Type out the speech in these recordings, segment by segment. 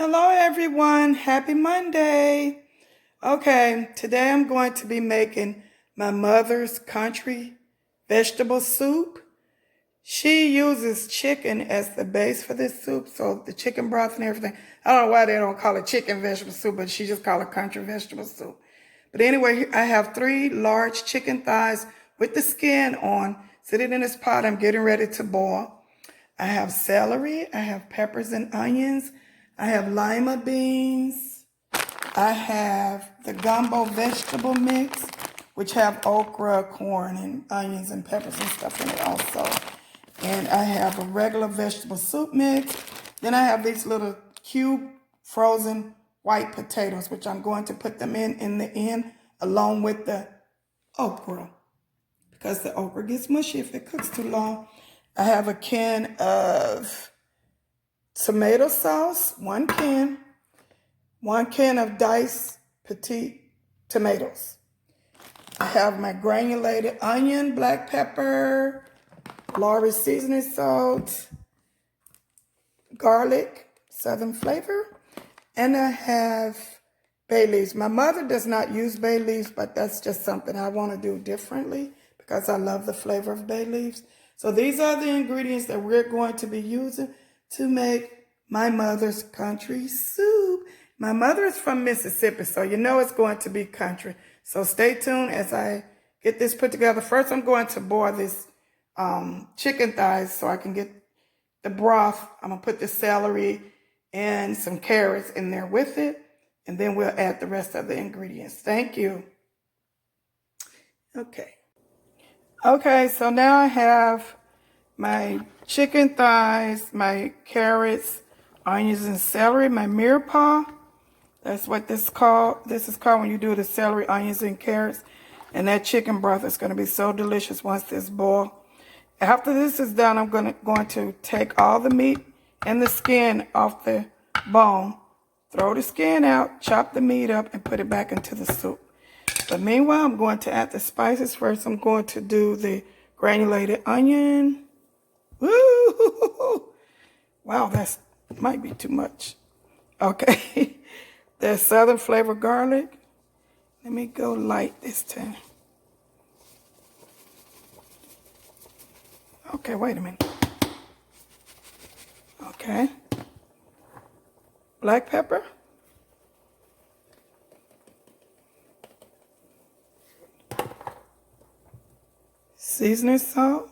Hello everyone, happy Monday. Okay, today I'm going to be making my mother's country vegetable soup. She uses chicken as the base for this soup, so the chicken broth and everything. I don't know why they don't call it chicken vegetable soup, but she just call it country vegetable soup. But anyway, I have 3 large chicken thighs with the skin on, sitting in this pot I'm getting ready to boil. I have celery, I have peppers and onions, I have lima beans, I have the gumbo vegetable mix, which have okra, corn, and onions and peppers and stuff in it also. And I have a regular vegetable soup mix. Then I have these little cube frozen white potatoes, which I'm going to put them in the end along with the okra, because the okra gets mushy if it cooks too long. I have a can of tomato sauce, 1 can, 1 can of diced petite tomatoes. I have my granulated onion, black pepper, Lorry's seasoning salt, garlic, southern flavor, and I have bay leaves. My mother does not use bay leaves, but that's just something I want to do differently because I love the flavor of bay leaves. So these are the ingredients that we're going to be using to make my mother's country soup. My mother is from Mississippi, so you know it's going to be country. So stay tuned as I get this put together. First, I'm going to boil this chicken thighs so I can get the broth. I'm going to put the celery and some carrots in there with it, and then we'll add the rest of the ingredients. Thank you. Okay, so now I have my chicken thighs, my carrots, onions, and celery, my mirepoix. That's what this is called. This is called when you do the celery, onions, and carrots. And that chicken broth is going to be so delicious once this boils. After this is done, I'm going to take all the meat and the skin off the bone, throw the skin out, chop the meat up, and put it back into the soup. But meanwhile, I'm going to add the spices. First, I'm going to do the granulated onion. Woo! Wow, that might be too much. Okay. The southern flavor garlic. Let me go light this time. Okay, wait a minute. Okay. Black pepper. Seasoning salt.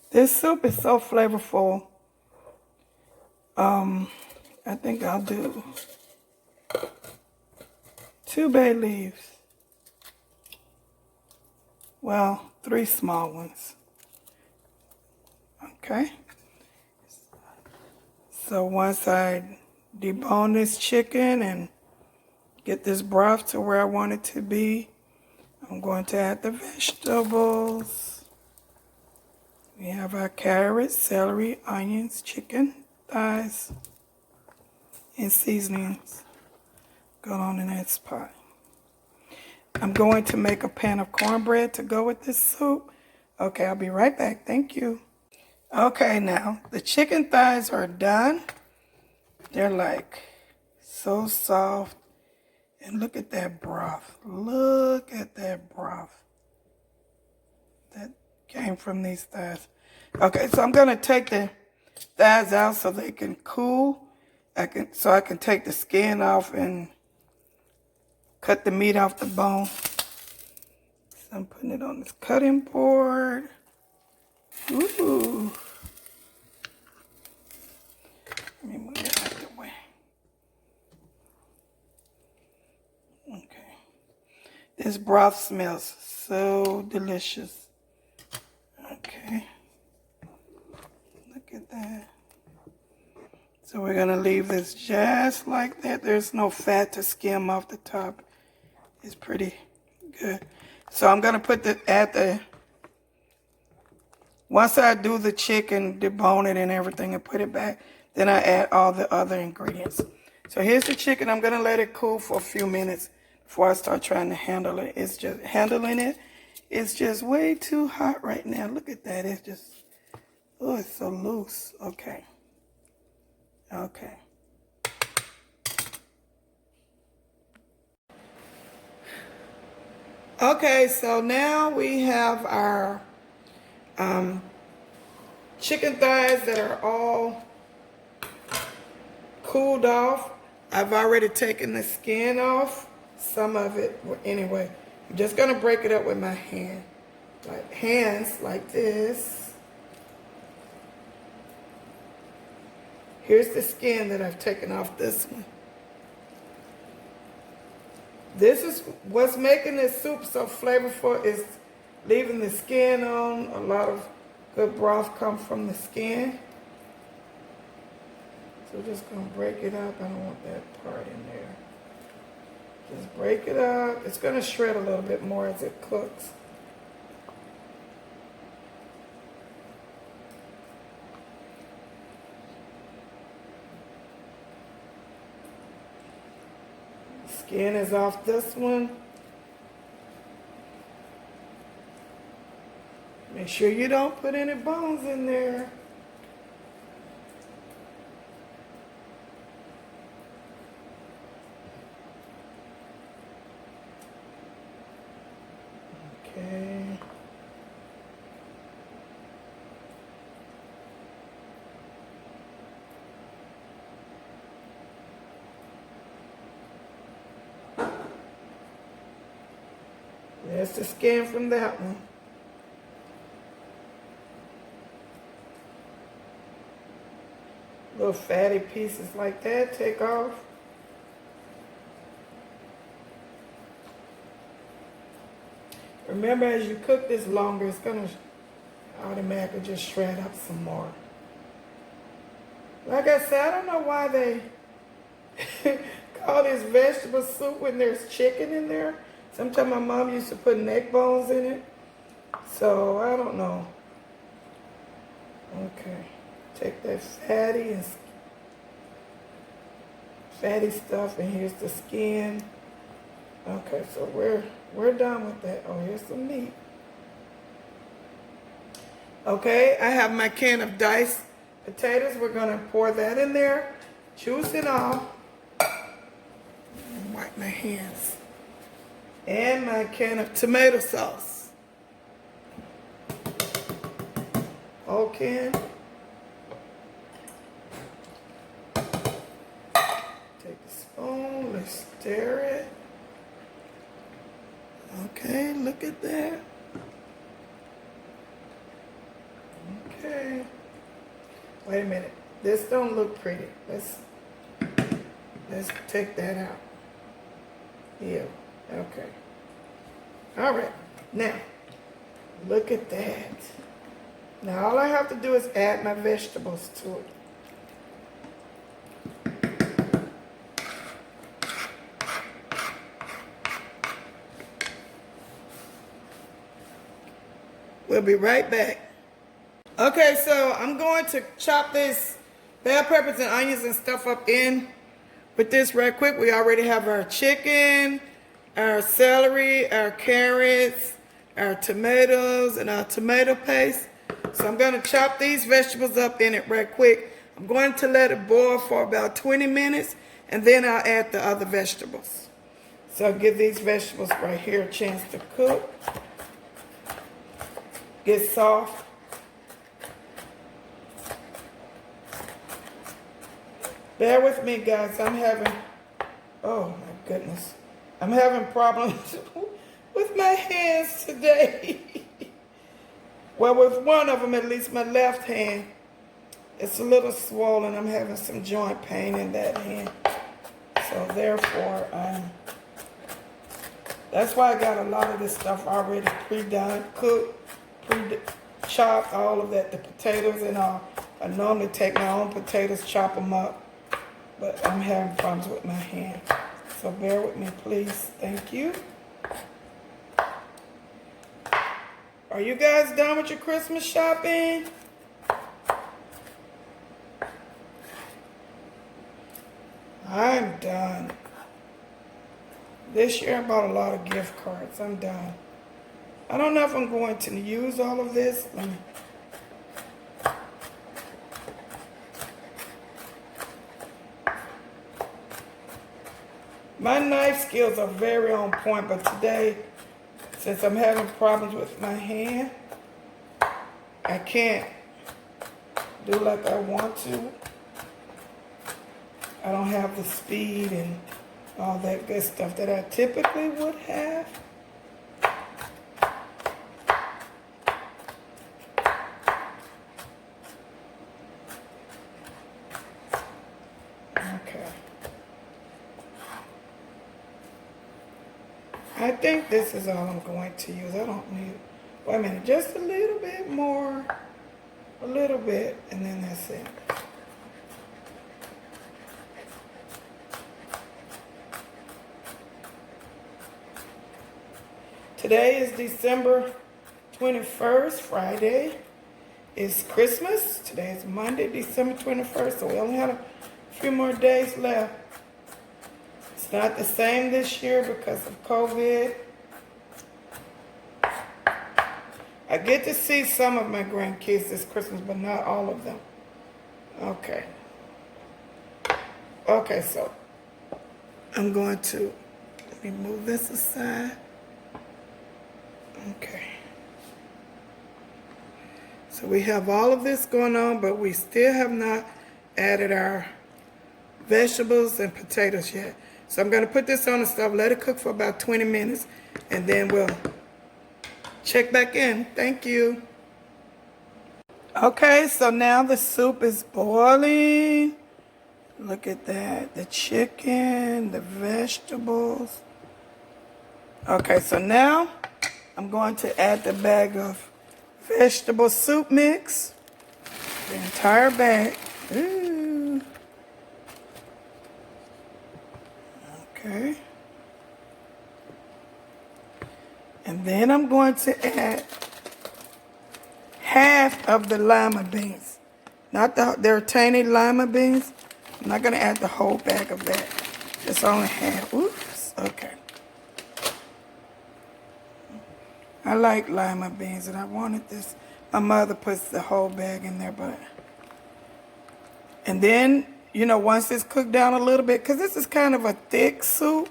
This soup is so flavorful. I think I'll do 2 bay leaves. Well, 3 small ones. Okay. So once I debone this chicken and get this broth to where I want it to be, I'm going to add the vegetables. We have our carrots, celery, onions, chicken thighs, and seasonings. Go on in that spot. I'm going to make a pan of cornbread to go with this soup. Okay, I'll be right back. Thank you. Okay, now the chicken thighs are done. They're like so soft. And look at that broth. Look at that broth that came from these thighs. Okay, so I'm going to take the thighs out so they can cool. So I can take the skin off and cut the meat off the bone. So I'm putting it on this cutting board. Ooh. Let me move it out the way. Okay. This broth smells so delicious. Okay. Look at that. So we're going to leave this just like that. There's no fat to skim off the top. It's pretty good. So I'm going to once I do the chicken, debone it and everything and put it back, then I add all the other ingredients. So here's the chicken. I'm going to let it cool for a few minutes before I start trying to handle it. It's just handling it. It's just way too hot right now. Look at that. It's just, oh, it's so loose. Okay. Okay. Okay, so now we have our chicken thighs that are all cooled off. I've already taken the skin off, some of it, anyway. I'm just gonna break it up with my hand. Hands like this. Here's the skin that I've taken off this one. This is what's making this soup so flavorful, is leaving the skin on. A lot of good broth comes from the skin. So we're just gonna break it up. I don't want that part in there. Just break it up. It's gonna shred a little bit more as it cooks. Skin is off this one. Make sure you don't put any bones in there. Okay. There's the skin from that one. Little fatty pieces like that, take off. Remember, as you cook this longer, it's gonna automatically just shred up some more. Like I said, I don't know why they call this vegetable soup when there's chicken in there. Sometimes my mom used to put neck bones in it. So, I don't know. Okay. Take that fatty stuff, and here's the skin. Okay, so we're done with that. Oh, here's some meat. Okay, I have my can of diced potatoes. We're gonna pour that in there. Juice it off. Wipe my hands. And my can of tomato sauce. Whole can. Take the spoon, let's stir it. Okay, look at that. Okay. Wait a minute. This don't look pretty. Let's take that out. Ew. Okay. All right. Now, look at that. Now all I have to do is add my vegetables to it. We'll be right back. Okay, so I'm going to chop this bell peppers and onions and stuff up in with this right quick. We already have our chicken, our celery, our carrots, our tomatoes, and our tomato paste. So I'm going to chop these vegetables up in it right quick. I'm going to let it boil for about 20 minutes, and then I'll add the other vegetables. So I'll give these vegetables right here a chance to cook. Get soft. Bear with me, guys. I'm having, oh my goodness. I'm having problems with my hands today. Well, with one of them, at least my left hand, it's a little swollen. I'm having some joint pain in that hand. So therefore, that's why I got a lot of this stuff already pre-done, cooked, chopped, all of that, the potatoes and all. I normally take my own potatoes, chop them up, but I'm having problems with my hand. So bear with me, please. Thank you. Are you guys done with your Christmas shopping? I'm done. This year I bought a lot of gift cards. I'm done. I don't know if I'm going to use all of this. Let me. My knife skills are very on point, but today, since I'm having problems with my hand, I can't do like I want to. I don't have the speed and all that good stuff that I typically would have. Okay. I think this is all I'm going to use. I don't need, wait a minute, just a little bit more, a little bit, and then that's it. Today is December 21st, Friday. It's Christmas. Today is Monday, December 21st, so we only have a few more days left. It's not the same this year because of COVID. I get to see some of my grandkids this Christmas, but not all of them. Okay. Okay, so I'm going to, let me move this aside. Okay. So we have all of this going on, but we still have not added our vegetables and potatoes yet. So I'm going to put this on the stove, let it cook for about 20 minutes, and then we'll check back in. Thank you. Okay, so now the soup is boiling. Look at that. The chicken, the vegetables. Okay, so now I'm going to add the bag of vegetable soup mix. The entire bag. Ooh. Okay. And then I'm going to add half of the lima beans. Not they're tiny lima beans. I'm not going to add the whole bag of that. It's only half. Oops. Okay. I like lima beans, and I wanted this. My mother puts the whole bag in there, but... And then, you know, once it's cooked down a little bit, because this is kind of a thick soup,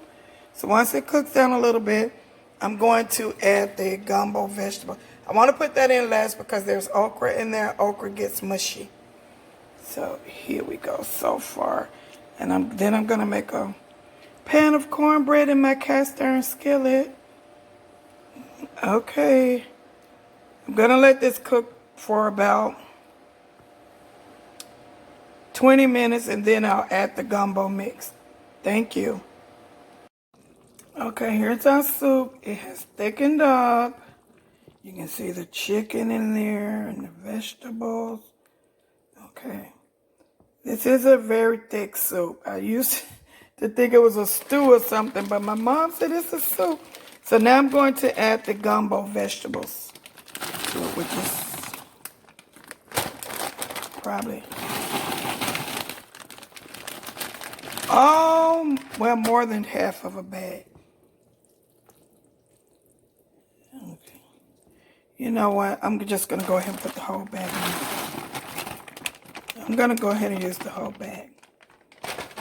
so once it cooks down a little bit, I'm going to add the gumbo vegetable. I want to put that in last because there's okra in there. Okra gets mushy. So here we go so far. And then I'm going to make a pan of cornbread in my cast iron skillet. Okay, I'm gonna let this cook for about 20 minutes and then I'll add the gumbo mix. Thank you. Okay, here's our soup. It has thickened up. You can see the chicken in there and the vegetables. Okay, this is a very thick soup. I used to think it was a stew or something, but my mom said it's a soup. So now I'm going to add the gumbo vegetables to it, which is probably, well, more than half of a bag. Okay. You know what? I'm just going to go ahead and put the whole bag in. I'm going to go ahead and use the whole bag.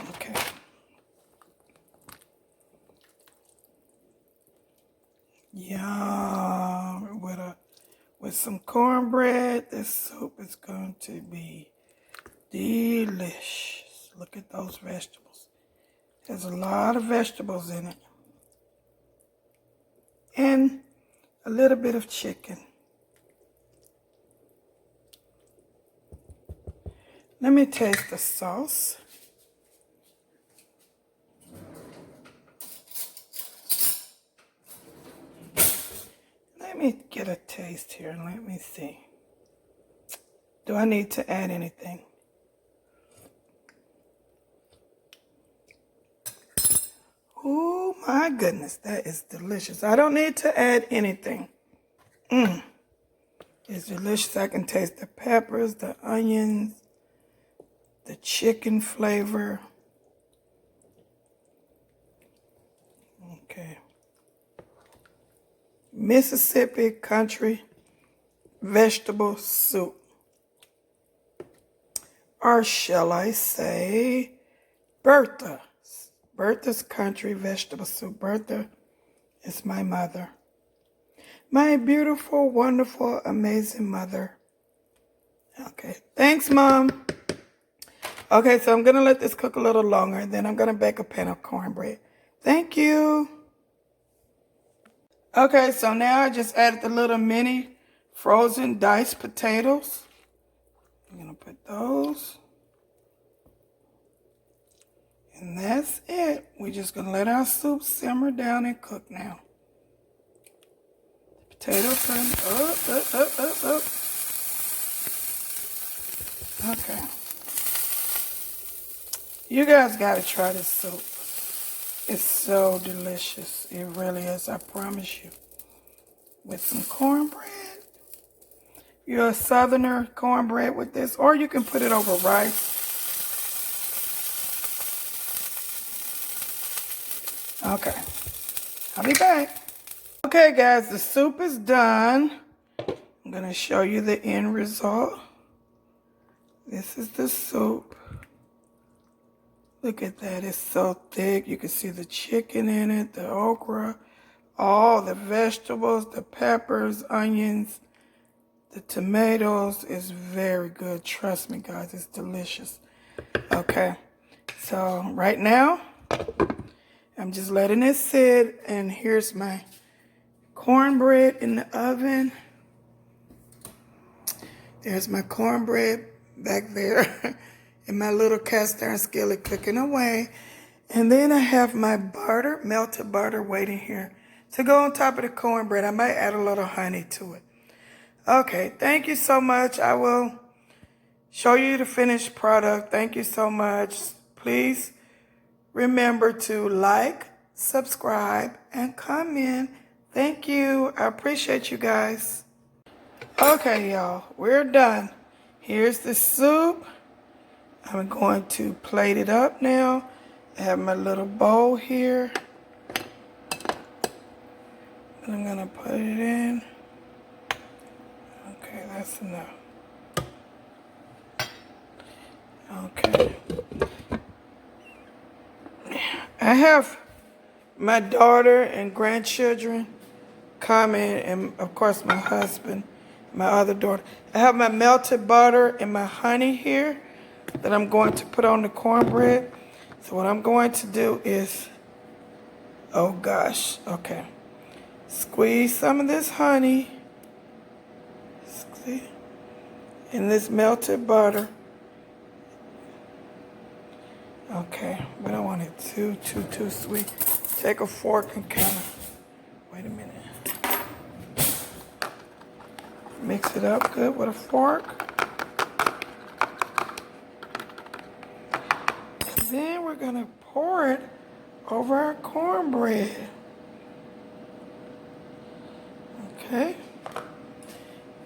Okay. Yum. With some cornbread, this soup is going to be delicious. Look at those vegetables. There's a lot of vegetables in it. And a little bit of chicken. Let me taste the sauce. Let me get a taste here and let me see. Do I need to add anything? Oh my goodness, that is delicious. I don't need to add anything. It's delicious. I can taste the peppers, the onions, the chicken flavor. Okay. Mississippi country vegetable soup. Or shall I say, Bertha's Bertha's Country Vegetable Soup. Bertha is my mother. My beautiful, wonderful, amazing mother. Okay, thanks, Mom. Okay, so I'm going to let this cook a little longer, and then I'm going to bake a pan of cornbread. Thank you. Okay, so now I just added the little mini frozen diced potatoes. I'm going to put those. And that's it. We're just going to let our soup simmer down and cook now. The potato turn up. Okay. You guys got to try this soup. It's so delicious. It really is, I promise you. With some cornbread. You're a southerner, cornbread with this, or you can put it over rice. Okay, I'll be back. Okay, guys, the soup is done. I'm going to show you the end result. This is the soup. Look at that, it's so thick. You can see the chicken in it, the okra, all the vegetables, the peppers, onions, the tomatoes. Is very good. Trust me, guys, it's delicious. Okay, so right now, I'm just letting it sit, and here's my cornbread in the oven. There's my cornbread back there in my little cast iron skillet cooking away. And then I have my butter, melted butter, waiting here to go on top of the cornbread. I might add a little honey to it. Okay, thank you so much. I will show you the finished product. Thank you so much. Please remember to like, subscribe, and comment. Thank you. I appreciate you guys. Okay, y'all, we're done. Here's the soup. I'm going to plate it up now. I have my little bowl here. And I'm going to put it in. Okay, that's enough. Okay. I have my daughter and grandchildren coming, and of course my husband, my other daughter. I have my melted butter and my honey here that I'm going to put on the cornbread. So what I'm going to do is, oh gosh, okay. Squeeze some of this honey. See? And this melted butter. Okay, we don't want it too sweet. Take a fork and kind of, wait a minute. Mix it up good with a fork. And then we're gonna pour it over our cornbread. Okay.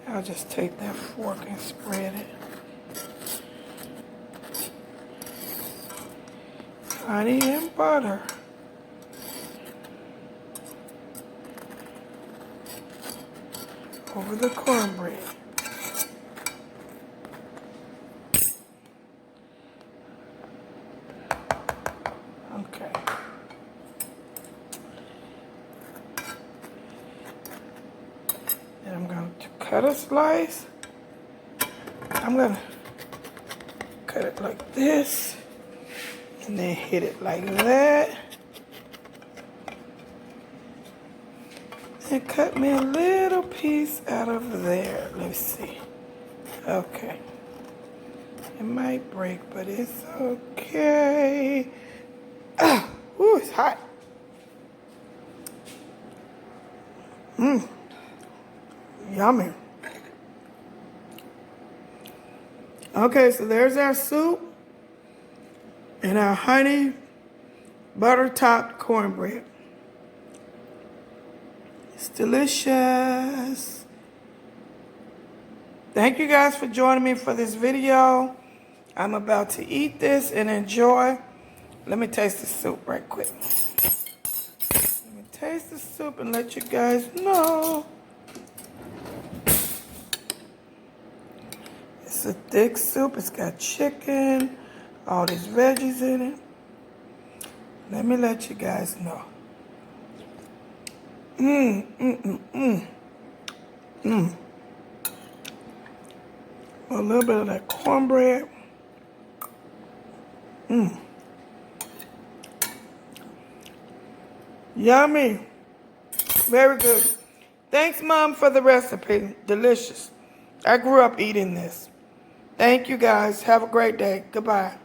I'll just take that fork and spread it. Honey and butter. Over the cornbread. Okay. And I'm going to cut a slice. I'm going to cut it like this. And then hit it like that. And cut me a little piece out of there. Let's see. Okay. It might break, but it's okay. Ah, ooh, it's hot. Yummy. Okay, so there's our soup and our honey butter topped cornbread. It's delicious. Thank you guys for joining me for this video. I'm about to eat this and enjoy. Let me taste the soup right quick. Let me taste the soup and let you guys know. It's a thick soup. It's got chicken, all these veggies in it. Let me let you guys know. A little bit of that cornbread. Yummy. Very good. Thanks, Mom, for the recipe. Delicious. I grew up eating this. Thank you, guys. Have a great day. Goodbye.